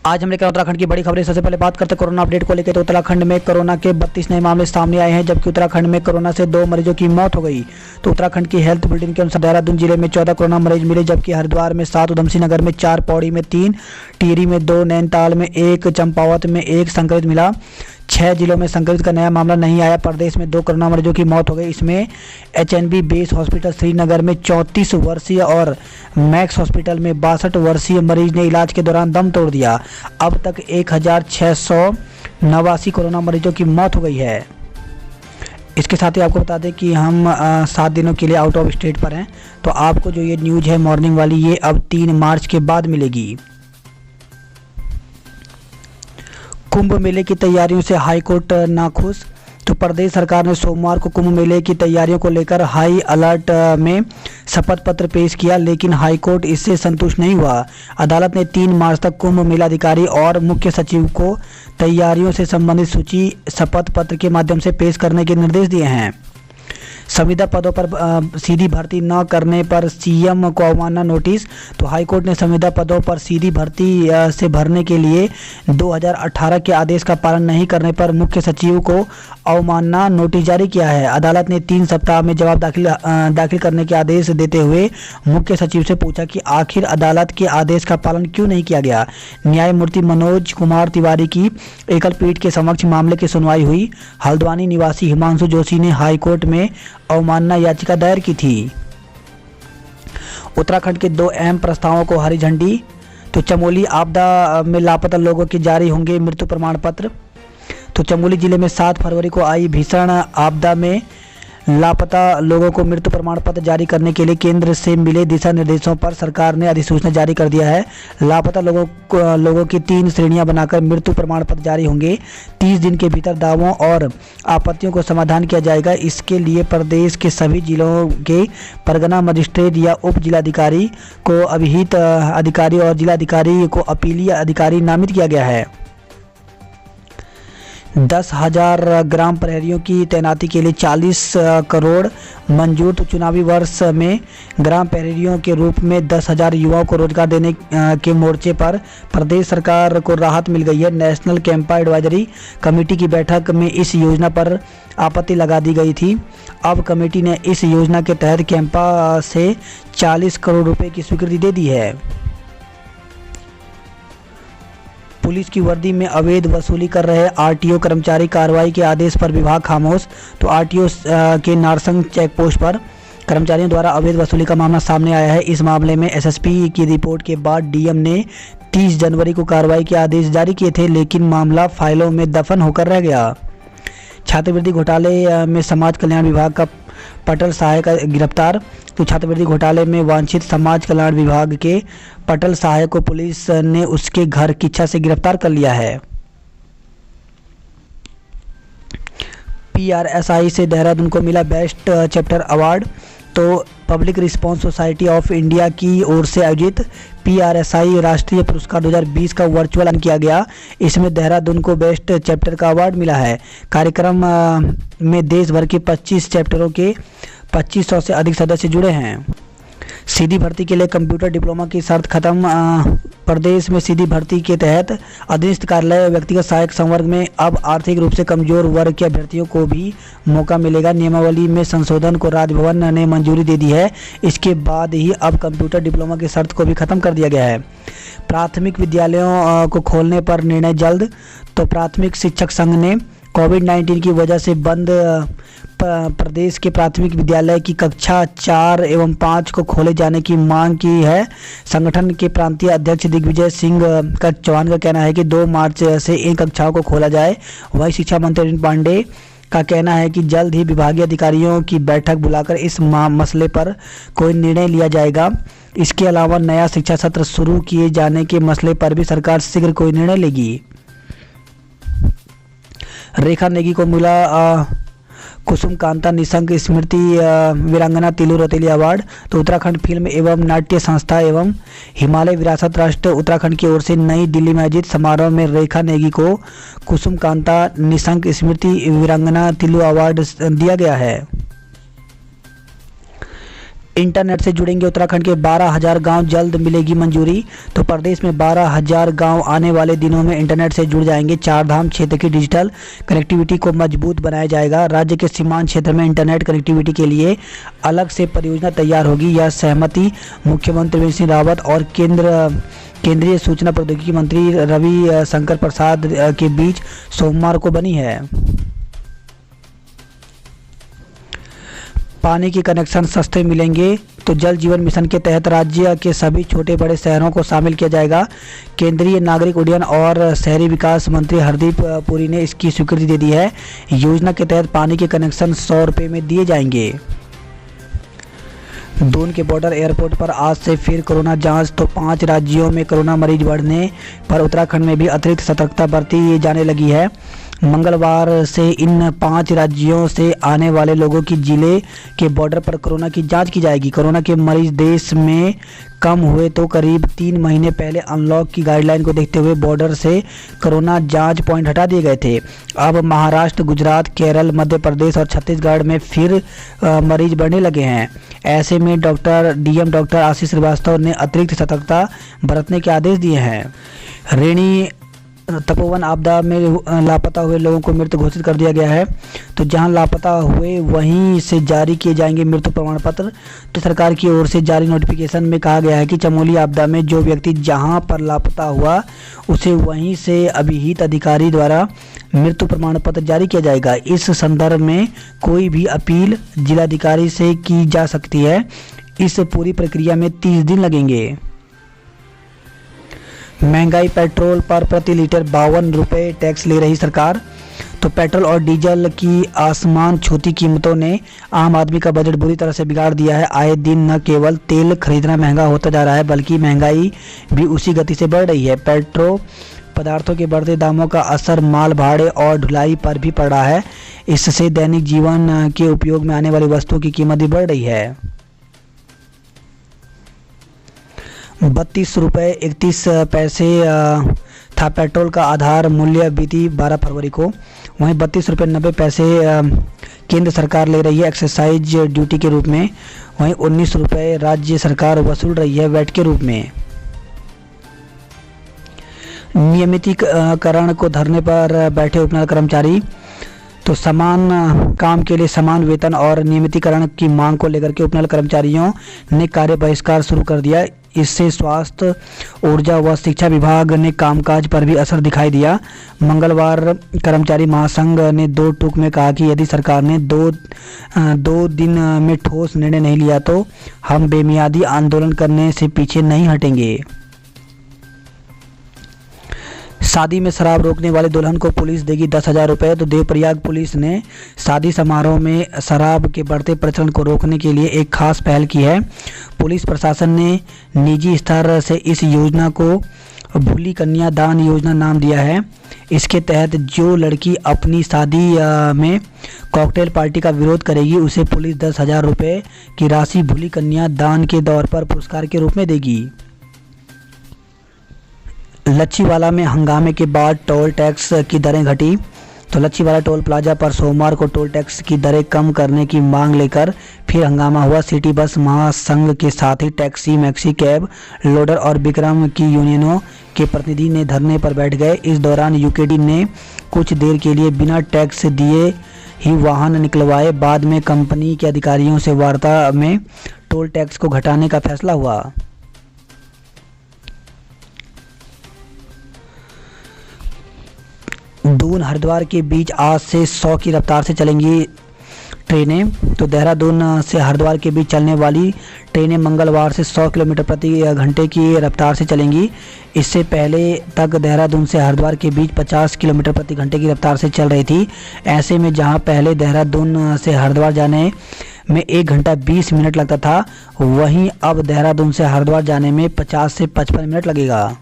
आज हम लेकर उत्तराखंड की बड़ी खबरें। सबसे पहले बात करते हैं कोरोना अपडेट को लेकर। तो उत्तराखंड में कोरोना के 32 नए मामले सामने आए हैं, जबकि उत्तराखंड में कोरोना से 2 मरीजों की मौत हो गई। तो उत्तराखंड की हेल्थ बुलेटिन के अनुसार देहरादून जिले में 14 कोरोना मरीज मिले, जबकि हरिद्वार में 7, उधमसिंह नगर में 4, पौड़ी में 3, टिहरी में 2, नैनीताल में 1, चंपावत में 1 संक्रमित मिला। 6 जिलों में संक्रमित का नया मामला नहीं आया। प्रदेश में 2 कोरोना मरीजों की मौत हो गई। इसमें एचएनबी बेस हॉस्पिटल श्रीनगर में 34 वर्षीय और मैक्स हॉस्पिटल में 62 वर्षीय मरीज ने इलाज के दौरान दम तोड़ दिया। अब तक 1689 कोरोना मरीजों की मौत हो गई है। इसके साथ ही आपको बता दें कि हम 7 दिनों के लिए आउट ऑफ स्टेट पर हैं, तो आपको जो ये न्यूज़ है मॉर्निंग वाली, ये अब 3 मार्च के बाद मिलेगी। कुंभ मेले की तैयारियों से हाईकोर्ट नाखुश। तो प्रदेश सरकार ने सोमवार को कुंभ मेले की तैयारियों को लेकर हाई अलर्ट में शपथ पत्र पेश किया, लेकिन हाईकोर्ट इससे संतुष्ट नहीं हुआ। अदालत ने 3 मार्च तक कुंभ मेला अधिकारी और मुख्य सचिव को तैयारियों से संबंधित सूची शपथ पत्र के माध्यम से पेश करने के निर्देश दिए हैं। संविदा पदों पर सीधी भर्ती न करने पर सीएम को अवमानना नोटिस। तो हाईकोर्ट ने संविदा पदों पर सीधी भर्ती से भरने के लिए 2018 के आदेश का पालन नहीं करने पर मुख्य सचिव को अवमानना नोटिस जारी किया है। अदालत ने 3 सप्ताह में जवाब दाखिल करने के आदेश देते हुए मुख्य सचिव से पूछा कि आखिर अदालत के आदेश का पालन क्यों नहीं किया गया। न्यायमूर्ति मनोज कुमार तिवारी की एकल पीठ के समक्ष मामले की सुनवाई हुई। हल्द्वानी निवासी हिमांशु जोशी ने हाईकोर्ट में अवमानना याचिका दायर की थी। उत्तराखंड के 2 अहम प्रस्तावों को हरी झंडी। तो चमोली आपदा में लापता लोगों के जारी होंगे मृत्यु प्रमाण पत्र। तो चमोली जिले में 7 फरवरी को आई भीषण आपदा में लापता लोगों को मृत्यु प्रमाण पत्र जारी करने के लिए केंद्र से मिले दिशा निर्देशों पर सरकार ने अधिसूचना जारी कर दिया है। लापता लोगों की 3 श्रेणियां बनाकर मृत्यु प्रमाण पत्र जारी होंगे। 30 दिन के भीतर दावों और आपत्तियों को समाधान किया जाएगा। इसके लिए प्रदेश के सभी जिलों के परगना मजिस्ट्रेट या उप जिलाधिकारी को अभिहित अधिकारी और जिलाधिकारी को अपीलीय अधिकारी नामित किया गया है। 10,000 ग्राम प्रहरियों की तैनाती के लिए 40 करोड़ मंजूर। तो चुनावी वर्ष में ग्राम प्रहरियों के रूप में 10,000 युवाओं को रोजगार देने के मोर्चे पर प्रदेश सरकार को राहत मिल गई है। नेशनल कैंपा एडवाइजरी कमेटी की बैठक में इस योजना पर आपत्ति लगा दी गई थी। अब कमेटी ने इस योजना के तहत कैंपा से 40 करोड़ रुपए की स्वीकृति दे दी है। पुलिस की वर्दी में अवैध वसूली कर रहे आरटीओ कर्मचारी कार्रवाई के आदेश पर विभाग खामोश। तो आरटीओ के नारसंग चेक पोस्ट पर कर्मचारियों द्वारा अवैध वसूली का मामला सामने आया है। इस मामले में एसएसपी की रिपोर्ट के बाद डीएम ने 30 जनवरी को कार्रवाई के आदेश जारी किए थे, लेकिन मामला फाइलों में दफन होकर रह गया। छात्रवृत्ति घोटाले में समाज कल्याण विभाग का पटल सहायक गिरफ्तार। तो छात्रवृत्ति घोटाले में वांछित समाज कल्याण विभाग के पटल सहायक को पुलिस ने उसके घर किच्छा से गिरफ्तार कर लिया है। पीआरएसआई से देहरादून को मिला बेस्ट चैप्टर अवार्ड। तो public response society of India की ओर से आयोजित पीआरएसआई राष्ट्रीय पुरस्कार 2020 का वर्चुअल आयोजन किया गया। इसमें देहरादून को बेस्ट चैप्टर का अवार्ड मिला है। कार्यक्रम में देश भर के 25 चैप्टरों के 2500 से अधिक सदस्य जुड़े हैं। सीधी भर्ती के लिए कंप्यूटर डिप्लोमा की शर्त खत्म। प्रदेश में सीधी भर्ती के तहत अधीनस्थ कार्यालय व्यक्तिगत सहायक संवर्ग में अब आर्थिक रूप से कमजोर वर्ग के अभ्यर्थियों को भी मौका मिलेगा। नियमावली में संशोधन को राजभवन ने मंजूरी दे दी है। इसके बाद ही अब कंप्यूटर डिप्लोमा की शर्त को भी खत्म कर दिया गया है। प्राथमिक विद्यालयों को खोलने पर निर्णय जल्द। तो प्राथमिक शिक्षक संघ ने कोविड-19 की वजह से बंद प्रदेश के प्राथमिक विद्यालय की कक्षा 4 एवं 5 को खोले जाने की मांग की है। संगठन के प्रांतीय अध्यक्ष दिग्विजय सिंह चौहान का कहना है कि 2 मार्च से इन कक्षाओं को खोला जाए। वहीं शिक्षा मंत्री अरविंद पांडे का कहना है कि जल्द ही विभागीय अधिकारियों की बैठक बुलाकर इस मसले पर कोई निर्णय लिया जाएगा। इसके अलावा नया शिक्षा सत्र शुरू किए जाने के मसले पर भी सरकार शीघ्र कोई निर्णय लेगी। रेखा नेगी को मिला कुसुम कांता निशंक स्मृति वीरांगना तिलू रौतेली अवार्ड। तो उत्तराखंड फिल्म एवं नाट्य संस्था एवं हिमालय विरासत ट्रस्ट उत्तराखंड की ओर से नई दिल्ली में आयोजित समारोह में रेखा नेगी को कुसुम कांता निशंक स्मृति वीरांगना तिलू अवार्ड दिया गया है। इंटरनेट से जुड़ेंगे उत्तराखंड के 12,000 गांव, जल्द मिलेगी मंजूरी। तो प्रदेश में 12,000 गांव आने वाले दिनों में इंटरनेट से जुड़ जाएंगे। चारधाम क्षेत्र की डिजिटल कनेक्टिविटी को मजबूत बनाया जाएगा। राज्य के सीमांत क्षेत्र में इंटरनेट कनेक्टिविटी के लिए अलग से परियोजना तैयार होगी। यह सहमति मुख्यमंत्री त्रिवेंद्र सिंह रावत और केंद्रीय सूचना प्रौद्योगिकी मंत्री रवि शंकर प्रसाद के बीच सोमवार को बनी है। पानी के कनेक्शन सस्ते मिलेंगे। तो जल जीवन मिशन के तहत राज्य के सभी छोटे बड़े शहरों को शामिल किया जाएगा। केंद्रीय नागरिक उड्डयन और शहरी विकास मंत्री हरदीप पुरी ने इसकी स्वीकृति दे दी है। योजना के तहत पानी के कनेक्शन 100 रुपये में दिए जाएंगे। दून के बॉर्डर एयरपोर्ट पर आज से फिर कोरोना जांच। तो 5 राज्यों में कोरोना मरीज बढ़ने पर उत्तराखंड में भी अतिरिक्त सतर्कता बरती जाने लगी है। मंगलवार से इन 5 राज्यों से आने वाले लोगों की जिले के बॉर्डर पर कोरोना की जांच की जाएगी। कोरोना के मरीज देश में कम हुए तो करीब 3 महीने पहले अनलॉक की गाइडलाइन को देखते हुए बॉर्डर से कोरोना जांच पॉइंट हटा दिए गए थे। अब महाराष्ट्र, गुजरात, केरल, मध्य प्रदेश और छत्तीसगढ़ में फिर मरीज बढ़ने लगे हैं। ऐसे में डीएम डॉक्टर आशीष श्रीवास्तव ने अतिरिक्त सतर्कता बरतने के आदेश दिए हैं। रेणी तपोवन आपदा में लापता हुए लोगों को मृत घोषित कर दिया गया है। तो जहां लापता हुए वहीं से जारी किए जाएंगे मृत्यु प्रमाण पत्र। तो सरकार की ओर से जारी नोटिफिकेशन में कहा गया है कि चमोली आपदा में जो व्यक्ति जहां पर लापता हुआ उसे वहीं से अभिहित अधिकारी द्वारा मृत्यु प्रमाण पत्र जारी किया जाएगा। इस संदर्भ में कोई भी अपील जिलाधिकारी से की जा सकती है। इस पूरी प्रक्रिया में 30 दिन लगेंगे। महंगाई, पेट्रोल पर प्रति लीटर 52 रुपये टैक्स ले रही सरकार। तो पेट्रोल और डीजल की आसमान छूती कीमतों ने आम आदमी का बजट बुरी तरह से बिगाड़ दिया है। आए दिन न केवल तेल खरीदना महंगा होता जा रहा है बल्कि महंगाई भी उसी गति से बढ़ रही है। पेट्रो पदार्थों के बढ़ते दामों का असर माल भाड़े और ढुलाई पर भी पड़ रहा है। इससे दैनिक जीवन के उपयोग में आने वाली वस्तुओं की कीमत भी बढ़ रही है। 32 रुपये 31 पैसे था पेट्रोल का आधार मूल्य बीती 12 फरवरी को। वहीं 32 रुपये 90 पैसे केंद्र सरकार ले रही है एक्साइज ड्यूटी के रूप में। वहीं 19 रुपये राज्य सरकार वसूल रही है वैट के रूप में। नियमितीकरण को धरने पर बैठे उपनल कर्मचारी। तो समान काम के लिए समान वेतन और नियमितीकरण की मांग को लेकर के उपनल कर्मचारियों ने कार्य बहिष्कार शुरू कर दिया। इससे स्वास्थ्य, ऊर्जा व शिक्षा विभाग ने कामकाज पर भी असर दिखाई दिया। मंगलवार कर्मचारी महासंघ ने 2 टूक में कहा कि यदि सरकार ने दो दिन में ठोस निर्णय नहीं लिया तो हम बेमियादी आंदोलन करने से पीछे नहीं हटेंगे। शादी में शराब रोकने वाले दुल्हन को पुलिस देगी 10,000 रुपये। तो देवप्रयाग पुलिस ने शादी समारोह में शराब के बढ़ते प्रचलन को रोकने के लिए एक खास पहल की है। पुलिस प्रशासन ने निजी स्तर से इस योजना को भूली कन्या दान योजना नाम दिया है। इसके तहत जो लड़की अपनी शादी में कॉकटेल पार्टी का विरोध करेगी उसे पुलिस 10,000 रुपये की राशि भूली कन्या दान के तौर पर पुरस्कार के रूप में देगी। लच्छीवाला में हंगामे के बाद टोल टैक्स की दरें घटी। तो लच्छीवाला टोल प्लाजा पर सोमवार को टोल टैक्स की दरें कम करने की मांग लेकर फिर हंगामा हुआ। सिटी बस महासंघ के साथ ही टैक्सी, मैक्सी कैब, लोडर और विक्रम की यूनियनों के प्रतिनिधि ने धरने पर बैठ गए। इस दौरान यूकेडी ने कुछ देर के लिए बिना टैक्स दिए ही वाहन निकलवाए। बाद में कंपनी के अधिकारियों से वार्ता में टोल टैक्स को घटाने का फैसला हुआ। दून हरिद्वार के बीच आज से 100 की रफ्तार से चलेंगी ट्रेनें। तो देहरादून से हरिद्वार के बीच चलने वाली ट्रेनें मंगलवार से 100 किलोमीटर प्रति घंटे की रफ्तार से चलेंगी। इससे पहले तक देहरादून से हरिद्वार के बीच 50 किलोमीटर प्रति घंटे की रफ्तार से चल रही थी। ऐसे में जहां पहले देहरादून से हरिद्वार जाने में 1 घंटा 20 मिनट लगता था, वहीं अब देहरादून से हरिद्वार जाने में 50 से 55 मिनट लगेगा।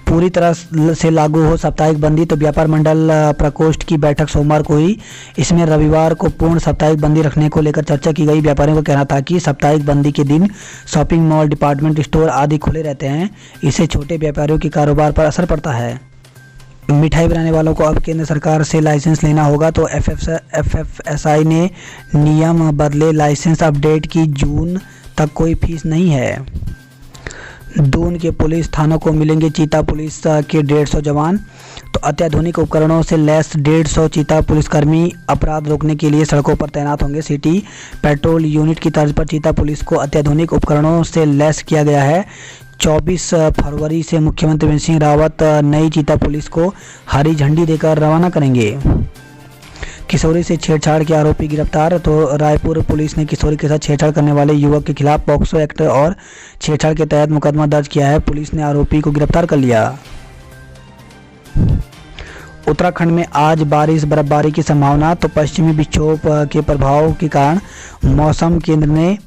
पूरी तरह से लागू हो साप्ताहिक बंदी। तो व्यापार मंडल प्रकोष्ठ की बैठक सोमवार को हुई। इसमें रविवार को पूर्ण साप्ताहिक बंदी रखने को लेकर चर्चा की गई। व्यापारियों का कहना था कि साप्ताहिक बंदी के दिन शॉपिंग मॉल, डिपार्टमेंट स्टोर आदि खुले रहते हैं। इससे छोटे व्यापारियों के कारोबार पर असर पड़ता है। मिठाई बनाने वालों को अब केंद्र सरकार से लाइसेंस लेना होगा, तो एफएफएसआई ने नियम बदले, लाइसेंस अपडेट की, जून तक कोई फीस नहीं है। दून के पुलिस थानों को मिलेंगे चीता पुलिस के 150 जवान, तो अत्याधुनिक उपकरणों से लैस 150 चीता पुलिसकर्मी अपराध रोकने के लिए सड़कों पर तैनात होंगे। सिटी पेट्रोल यूनिट की तर्ज पर चीता पुलिस को अत्याधुनिक उपकरणों से लैस किया गया है। 24 फरवरी से मुख्यमंत्री त्रिवेंद्र सिंह रावत नई चीता पुलिस को हरी झंडी देकर रवाना करेंगे। किशोरी से छेड़छाड़ के आरोपी गिरफ्तार, तो रायपुर पुलिस ने किशोरी के साथ छेड़छाड़ करने वाले युवक के खिलाफ पॉक्सो एक्ट और छेड़छाड़ के तहत मुकदमा दर्ज किया है। पुलिस ने आरोपी को गिरफ्तार कर लिया। उत्तराखंड में आज बारिश बर्फबारी की संभावना, तो पश्चिमी विक्षोभ के प्रभाव के कारण मौसम केंद्र ने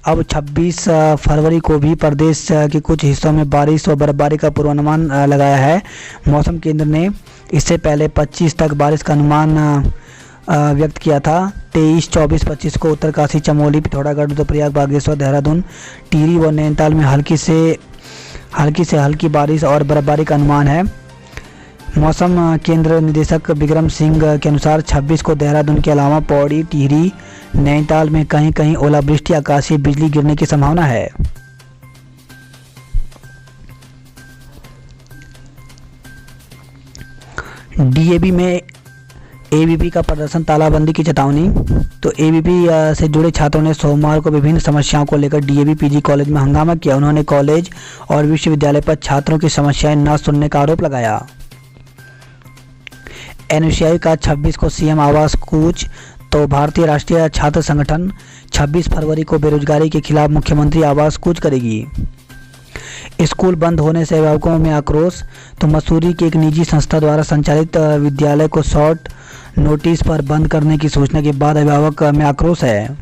अब 26 फरवरी को भी प्रदेश के कुछ हिस्सों में बारिश और बर्फबारी का पूर्वानुमान लगाया है। मौसम केंद्र ने इससे पहले 25 तक बारिश का अनुमान व्यक्त किया था। 23, 24, 25 को उत्तरकाशी, चमोली, पिथौरागढ़, रुद्रप्रयाग, बागेश्वर, देहरादून, टिहरी व नैनीताल में हल्की से हल्की बारिश और बर्फबारी का अनुमान है। मौसम केंद्र निदेशक विक्रम सिंह के अनुसार 26 को देहरादून के अलावा पौड़ी, टिहरी, नैनीताल में कहीं कहीं ओलावृष्टि, आकाशीय बिजली गिरने की संभावना है। डीएवी में एबीपी का प्रदर्शन, तालाबंदी की चेतावनी, तो एबीपी से जुड़े छात्रों ने सोमवार को विभिन्न समस्याओं को लेकर डीएवी पीजी कॉलेज में हंगामा किया। उन्होंने कॉलेज और विश्वविद्यालय पर छात्रों की समस्याएं न सुनने का आरोप लगाया। एनएसयूआई का 26 को सीएम आवास कूच, तो भारतीय राष्ट्रीय छात्र संगठन 26 फरवरी को बेरोजगारी के खिलाफ मुख्यमंत्री आवास कूच करेगी। स्कूल बंद होने से अभिभावकों में आक्रोश, तो मसूरी के एक निजी संस्था द्वारा संचालित विद्यालय को शॉर्ट नोटिस पर बंद करने की सूचना के बाद अभिभावक में आक्रोश है।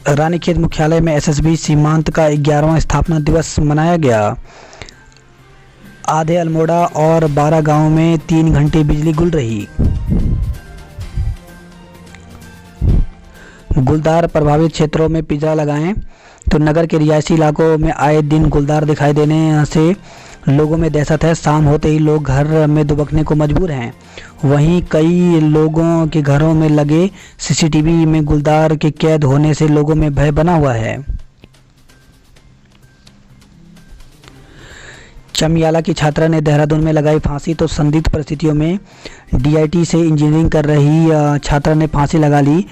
रानीखेत मुख्यालय में एसएसबी सीमांत का 11वां स्थापना दिवस मनाया गया। आधे अल्मोड़ा और 12 गांवों में 3 घंटे बिजली गुल रही। गुलदार प्रभावित क्षेत्रों में पिंजरा लगाएं, तो नगर के रिहायशी इलाकों में आए दिन गुलदार दिखाई देने से लोगों में दहशत है। शाम होते ही लोग घर में दुबकने को मजबूर हैं। वहीं कई लोगों के घरों में लगे सीसीटीवी में गुलदार के कैद होने से लोगों में भय बना हुआ है। चमियाला की छात्रा ने देहरादून में लगाई फांसी, तो संदिग्ध परिस्थितियों में डीआईटी से इंजीनियरिंग कर रही छात्रा ने फांसी लगा ली।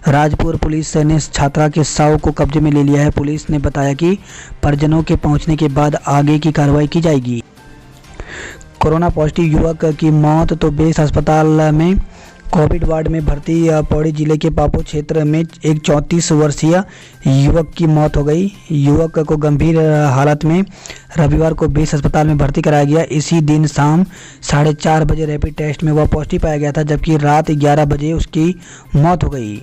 राजपुर पुलिस ने छात्रा के शव को कब्जे में ले लिया है। पुलिस ने बताया कि परिजनों के पहुंचने के बाद आगे की कार्रवाई की जाएगी। कोरोना पॉजिटिव युवक की मौत, तो बेस अस्पताल में कोविड वार्ड में भर्ती पौड़ी जिले के पापो क्षेत्र में एक 34 वर्षीय युवक की मौत हो गई। युवक को गंभीर हालत में रविवार को बेस अस्पताल में भर्ती कराया गया। इसी दिन शाम 4:30 बजे रैपिड टेस्ट में वह पॉजिटिव पाया गया था, जबकि रात 11 बजे उसकी मौत हो गई।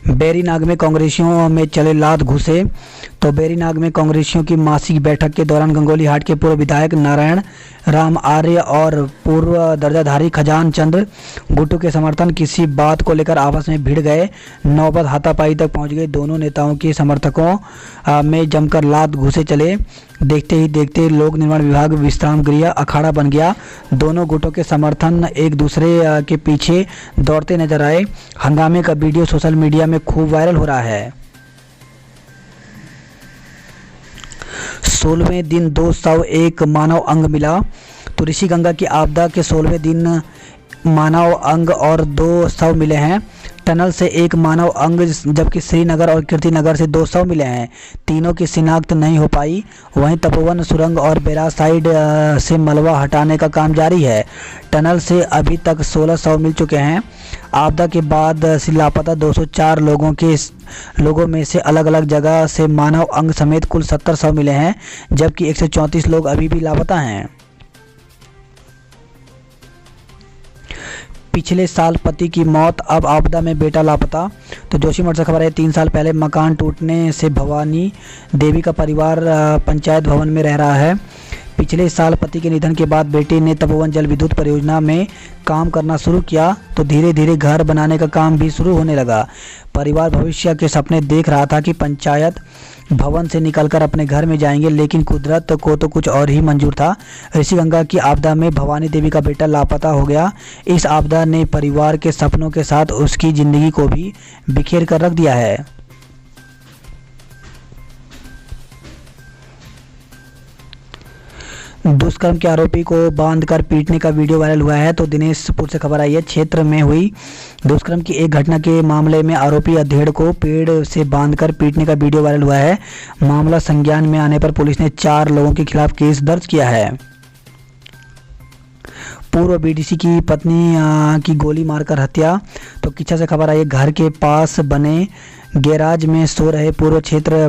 बेरीनाग में कांग्रेसियों में चले लात घुसे, तो बेरीनाग में कांग्रेसियों की मासिक बैठक के दौरान गंगोली हाट के पूर्व विधायक नारायण राम आर्य और पूर्व दर्जाधारी खजान चंद्र गुट्टू के समर्थन किसी बात को लेकर आपस में भिड़ गए। नौबत हाथापाई तक पहुंच गई। दोनों नेताओं के समर्थकों में जमकर लात घुसे चले। देखते ही देखते लोक निर्माण विभाग विश्राम गृह अखाड़ा बन गया। दोनों गुटों के समर्थन एक दूसरे के पीछे दौड़ते नजर आए। हंगामे का वीडियो सोशल मीडिया में खूब वायरल हो रहा है। 16वें दिन 201 मानव अंग मिला, तो ऋषिगंगा की आपदा के 16वें दिन मानव अंग और 2 शव मिले हैं। टनल से 1 मानव अंग, जबकि श्रीनगर और कीर्तिनगर से 2 शव मिले हैं। तीनों की शिनाख्त नहीं हो पाई। वहीं तपोवन सुरंग और बैराज साइड से मलबा हटाने का काम जारी है। टनल से अभी तक 16 शव मिल चुके हैं। आपदा के बाद से लापता 204 लोगों में से अलग अलग जगह से मानव अंग समेत कुल 70 शव मिले हैं, जबकि 134 लोग अभी भी लापता हैं। पिछले साल पति की मौत, अब आपदा में बेटा लापता, तो जोशीमठ से खबर है। 3 साल पहले मकान टूटने से भवानी देवी का परिवार पंचायत भवन में रह रहा है। पिछले साल पति के निधन के बाद बेटे ने तपोवन जल विद्युत परियोजना में काम करना शुरू किया, तो धीरे धीरे घर बनाने का काम भी शुरू होने लगा। परिवार भविष्य के सपने देख रहा था कि पंचायत भवन से निकलकर अपने घर में जाएंगे, लेकिन कुदरत को तो कुछ और ही मंजूर था। ऋषिगंगा की आपदा में भवानी देवी का बेटा लापता हो गया। इस आपदा ने परिवार के सपनों के साथ उसकी ज़िंदगी को भी बिखेर कर रख दिया है। दुष्कर्म के आरोपी को बांधकर पीटने का वीडियो वायरल हुआ है। तो दिनेशपुर से खबर आई है, क्षेत्र में हुई दुष्कर्म की एक घटना के मामले में आरोपी अधेड़ को पेड़ से बांधकर पीटने का वीडियो वायरल हुआ है। मामला संज्ञान में आने पर पुलिस ने 4 लोगों के खिलाफ केस दर्ज किया है। पूर्व बीडीसी की पत्नी की गोली मारकर हत्या। तो किच्छा से खबर आई है, घर के पास बने गैराज में सो रहे पूर्व क्षेत्र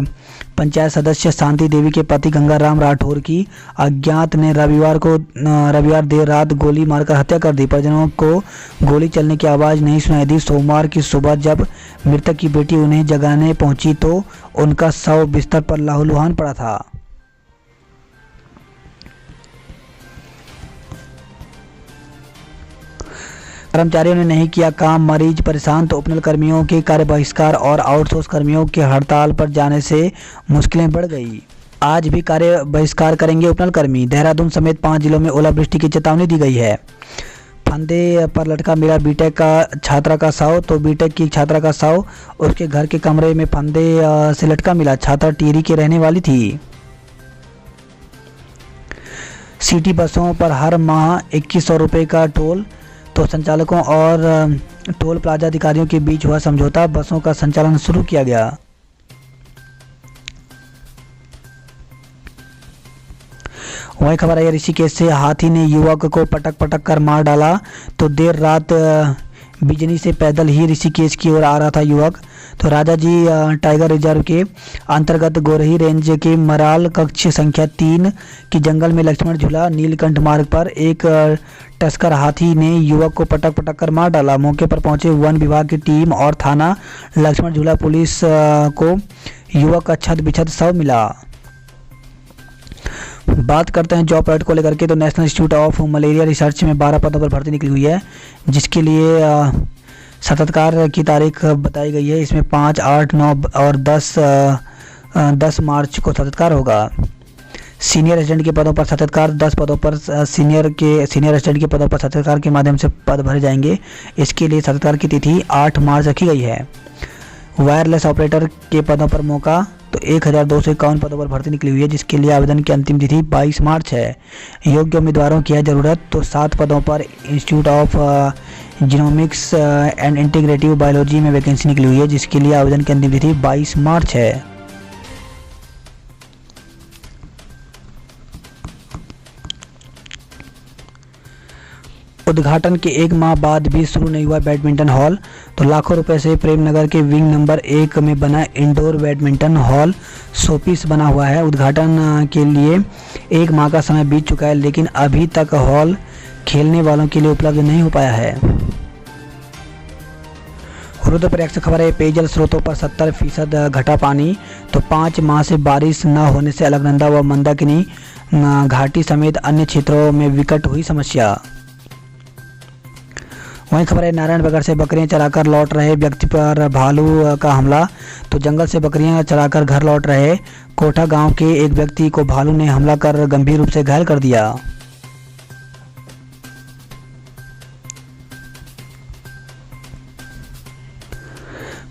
पंचायत सदस्य शांति देवी के पति गंगाराम राठौर की अज्ञात ने रविवार देर रात गोली मारकर हत्या कर दी। परिजनों को गोली चलने की आवाज़ नहीं सुनाई दी। सोमवार की सुबह जब मृतक की बेटी उन्हें जगाने पहुंची तो उनका शव बिस्तर पर लहूलुहान पड़ा था। कर्मचारियों ने नहीं किया काम, मरीज परेशान। तो उपनल कर्मियों के कार्य बहिष्कार और आउटसोर्स कर्मियों के हड़ताल पर जाने से मुश्किलें बढ़ गई। आज भी कार्य बहिष्कार करेंगे उपनल कर्मी। देहरादून समेत 5 जिलों में ओलावृष्टि की चेतावनी दी गई है। फंदे पर लटका मिला बीटेक का छात्रा का शव। तो बीटेक की छात्रा का शव उसके घर के कमरे में फंदे से लटका मिला। छात्रा टिहरी की रहने वाली थी। सिटी बसों पर हर माह 2100 रुपये का टोल। तो संचालकों और टोल प्लाजा अधिकारियों के बीच हुआ समझौता। बसों का संचालन शुरू किया गया। वही खबर आई, ऋषिकेश से हाथी ने युवक को पटक कर मार डाला। तो देर रात बिजनी से पैदल ही ऋषिकेश की ओर आ रहा था युवक। तो राजाजी टाइगर रिजर्व के अंतर्गत गोरही रेंज के मराल कक्ष संख्या 3 की जंगल में लक्ष्मण झूला नीलकंठ मार्ग पर एक टस्कर हाथी ने युवक को पटक कर मार डाला। मौके पर पहुंचे वन विभाग की टीम और थाना लक्ष्मण झूला पुलिस को युवक का छत बिछत शव मिला। बात करते हैं जॉब अलर्ट को लेकर के। तो national institute of malaria research में 12 पदों पर भर्ती निकली हुई है, जिसके लिए साक्षात्कार की तारीख बताई गई है। इसमें 5, 8, 9 और 10 मार्च को साक्षात्कार होगा। सीनियर असिस्टेंट के पदों पर साक्षात्कार 10 पदों पर सीनियर असिस्टेंट के पदों पर साक्षात्कार के माध्यम से पद भरे जाएंगे। इसके लिए साक्षात्कार की तिथि 8 मार्च रखी गई है। वायरलेस ऑपरेटर के पदों पर मौका। तो 1251 पदों पर भर्ती निकली हुई है, जिसके लिए आवेदन की अंतिम तिथि 22 मार्च है। योग्य उम्मीदवारों की है ज़रूरत। तो 7 पदों पर institute of genomics and integrative biology में वैकेंसी निकली हुई है, जिसके लिए आवेदन की अंतिम तिथि 22 मार्च है। उद्घाटन के 1 माह बाद भी शुरू नहीं हुआ बैडमिंटन हॉल। तो लाखों रुपए से प्रेमनगर के विंग नंबर 1 में बना इंडोर बैडमिंटन हॉल शोपीस बना हुआ है। उद्घाटन के लिए 1 माह का समय बीत चुका है, लेकिन अभी तक हॉल खेलने वालों के लिए उपलब्ध नहीं हो पाया है। रुद्रप्रयाग से खबर है, पेयजल स्रोतों पर 70% घटा पानी। तो 5 माह से बारिश न होने से अलकनंदा व मंदाकिनी घाटी समेत अन्य क्षेत्रों में विकट हुई समस्या। वहीं खबर है, नारायणनगर से बकरियां चराकर लौट रहे व्यक्ति पर भालू का हमला। तो जंगल से बकरियां चराकर घर लौट रहे कोठा गांव के एक व्यक्ति को भालू ने हमला कर गंभीर रूप से घायल कर दिया।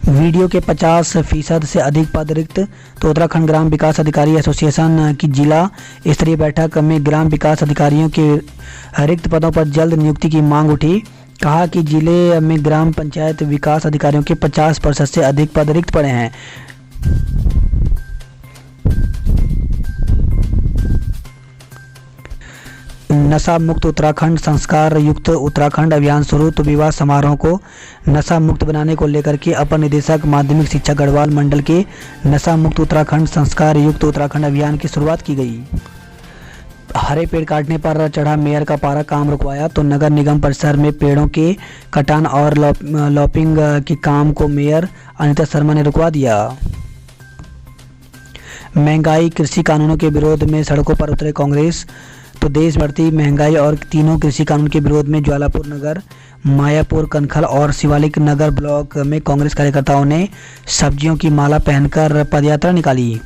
वीडियो के 50% से अधिक पद रिक्त। तो उत्तराखंड ग्राम विकास अधिकारी एसोसिएशन की जिला स्तरीय बैठक में ग्राम विकास अधिकारियों के रिक्त पदों पर जल्द नियुक्ति की मांग उठी। कहा कि जिले में ग्राम पंचायत विकास अधिकारियों के 50% से अधिक पद रिक्त पड़े हैं। नशा मुक्त उत्तराखंड, संस्कार युक्त उत्तराखंड अभियान शुरू। तो विवाह समारोह को नशा मुक्त बनाने को लेकर के अपर निदेशक माध्यमिक शिक्षा गढ़वाल मंडल के नशा मुक्त उत्तराखंड, संस्कार युक्त उत्तराखंड अभियान की शुरुआत की गई। हरे पेड़ काटने पर चढ़ा मेयर का पारा, काम रुकवाया। तो नगर निगम परिसर में पेड़ों के कटान और लॉपिंग के काम को मेयर अनिता शर्मा ने रुकवा दिया। महंगाई, कृषि कानूनों के विरोध में सड़कों पर उतरे कांग्रेस। तो देश बढ़ती महंगाई और तीनों कृषि कानून के विरोध में ज्वालापुर नगर, मायापुर, कनखल और शिवालिक नगर ब्लॉक में कांग्रेस कार्यकर्ताओं ने सब्जियों की माला पहनकर पदयात्रा निकाली।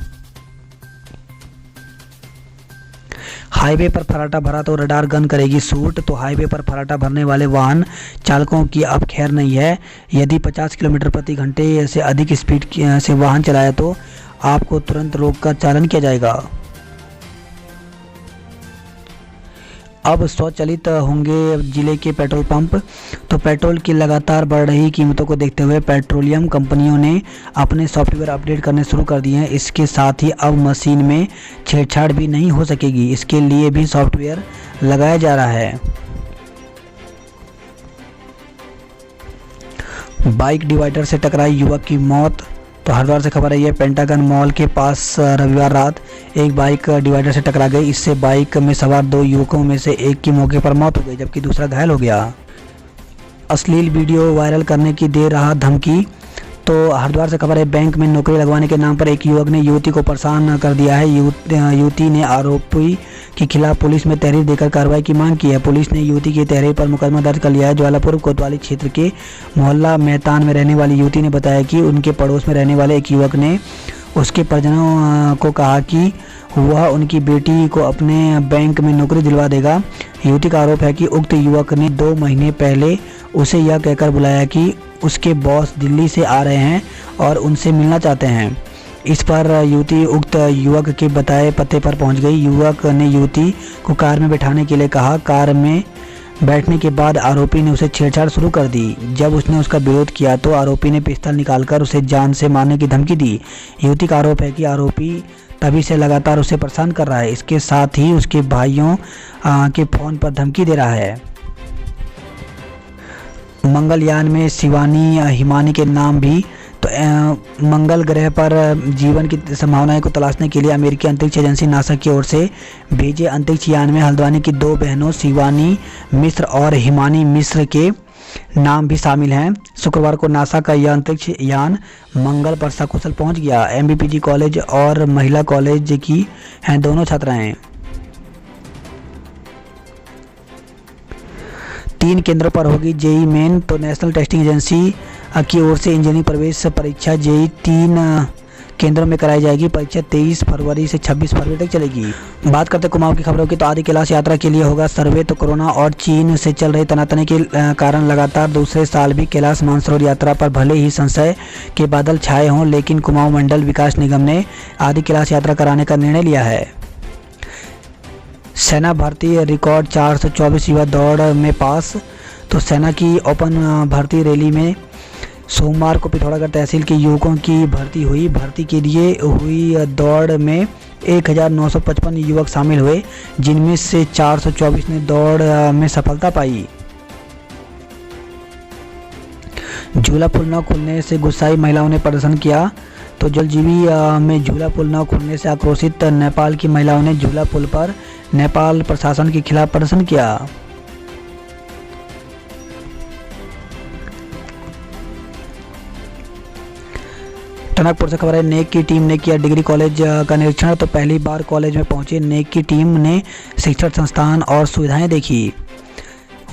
हाईवे पर फर्राटा भरा तो रडार गन करेगी सूट। तो हाईवे पर फर्राटा भरने वाले वाहन चालकों की अब खैर नहीं है। यदि 50 किलोमीटर प्रति घंटे से अधिक स्पीड से वाहन चलाया तो आपको तुरंत रोककर चालान किया जाएगा। अब स्वचालित होंगे जिले के पेट्रोल पंप। तो पेट्रोल की लगातार बढ़ रही कीमतों को देखते हुए पेट्रोलियम कंपनियों ने अपने सॉफ्टवेयर अपडेट करने शुरू कर दिए हैं। इसके साथ ही अब मशीन में छेड़छाड़ भी नहीं हो सकेगी, इसके लिए भी सॉफ्टवेयर लगाया जा रहा है। बाइक डिवाइडर से टकराई युवक की मौत। तो हरिद्वार से खबर आई है, पेंटागन मॉल के पास रविवार रात एक बाइक डिवाइडर से टकरा गई। इससे बाइक में सवार 2 युवकों में से एक की मौके पर मौत हो गई जबकि दूसरा घायल हो गया। अश्लील वीडियो वायरल करने की दे रहा धमकी। तो हरिद्वार से खबर है, बैंक में नौकरी लगवाने के नाम पर एक युवक ने युवती को परेशान कर दिया है। युवती ने आरोपी के खिलाफ पुलिस में तहरीर देकर कार्रवाई की मांग की है। पुलिस ने युवती की तहरीर पर मुकदमा दर्ज कर लिया है। ज्वालापुर कोतवाली क्षेत्र के मोहल्ला मेहतान में रहने वाली युवती ने बताया कि उनके पड़ोस में रहने वाले एक युवक ने उसके परिजनों को कहा कि वह उनकी बेटी को अपने बैंक में नौकरी दिलवा देगा। युवती का आरोप है कि उक्त युवक ने 2 महीने पहले उसे यह कहकर बुलाया कि उसके बॉस दिल्ली से आ रहे हैं और उनसे मिलना चाहते हैं। इस पर युवती उक्त युवक के बताए पते पर पहुंच गई। युवक ने युवती को कार में बैठाने के लिए कहा। कार में बैठने के बाद आरोपी ने उसे छेड़छाड़ शुरू कर दी। जब उसने उसका विरोध किया तो आरोपी ने पिस्तौल निकालकर उसे जान से मारने की धमकी दी। युवती का आरोप है कि आरोपी तभी से लगातार उसे परेशान कर रहा है। इसके साथ ही उसके भाइयों के फ़ोन पर धमकी दे रहा है। मंगलयान में शिवानी हिमानी के नाम भी। तो मंगल ग्रह पर जीवन की संभावनाएं को तलाशने के लिए अमेरिकी अंतरिक्ष एजेंसी नासा की ओर से भेजे अंतरिक्ष यान में हल्द्वानी की 2 बहनों शिवानी मिश्र और हिमानी मिश्र के नाम भी शामिल हैं। शुक्रवार को नासा का यह अंतरिक्ष यान मंगल पर सकुशल पहुंच गया। MBPG कॉलेज और महिला कॉलेज की हैं दोनों छात्राएं। 3 केंद्रों पर होगी जेईई मेन। तो नेशनल टेस्टिंग एजेंसी की ओर से इंजीनियरिंग प्रवेश परीक्षा जेईई 3 केंद्रों में कराई जाएगी। परीक्षा 23 फरवरी से 26 फरवरी तक चलेगी। बात करते हैं कुमाऊं की खबरों की। तो आदि कैलाश यात्रा के लिए होगा सर्वे। तो कोरोना और चीन से चल रही तनातनी के कारण लगातार दूसरे साल भी कैलाश मानसरोवर यात्रा पर भले ही संशय के बादल छाए हों, लेकिन कुमाऊं मंडल विकास निगम ने आदि कैलाश यात्रा कराने का निर्णय लिया है। सेना भर्ती रिकॉर्ड 424 युवा दौड़ में पास। तो सेना की ओपन भर्ती रैली में सोमवार को पिथौरागढ़ तहसील के युवकों की भर्ती हुई। भर्ती के लिए हुई दौड़ में 1955 युवक शामिल हुए, जिनमें से 424 ने दौड़ में सफलता पाई। झूला पुल न खुलने से गुस्साई महिलाओं ने प्रदर्शन किया। तो जलजीबी में झूला पुल न खुलने से आक्रोशित नेपाल की महिलाओं ने झूला पुल पर नेपाल प्रशासन के खिलाफ प्रदर्शन किया। टनकपुर से खबर है, नेक की टीम ने किया डिग्री कॉलेज का निरीक्षण। तो पहली बार कॉलेज में पहुंचे नेक की टीम ने शिक्षण संस्थान और सुविधाएं देखी।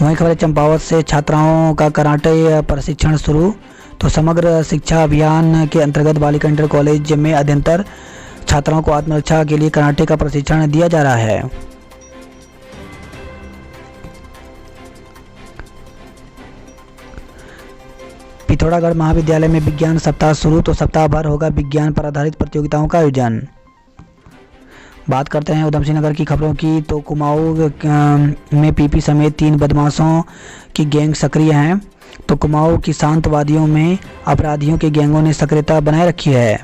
वहीं खबर है, चंपावत से छात्राओं का कराटे प्रशिक्षण शुरू। तो समग्र शिक्षा अभियान के अंतर्गत बालिका इंटर कॉलेज में अध्ययनतर छात्राओं को आत्मरक्षा के लिए कराटे का प्रशिक्षण दिया जा रहा है। पिथौरागढ़ महाविद्यालय में विज्ञान सप्ताह शुरू। तो सप्ताह भर होगा विज्ञान पर आधारित प्रतियोगिताओं का आयोजन। बात करते हैं उधम सिंह नगर की खबरों की। तो कुमाऊं में पीपी समेत 3 बदमाशों की गैंग सक्रिय हैं। तो कुमाऊं की शांतवादियों में अपराधियों के गैंगों ने सक्रियता बनाए रखी है।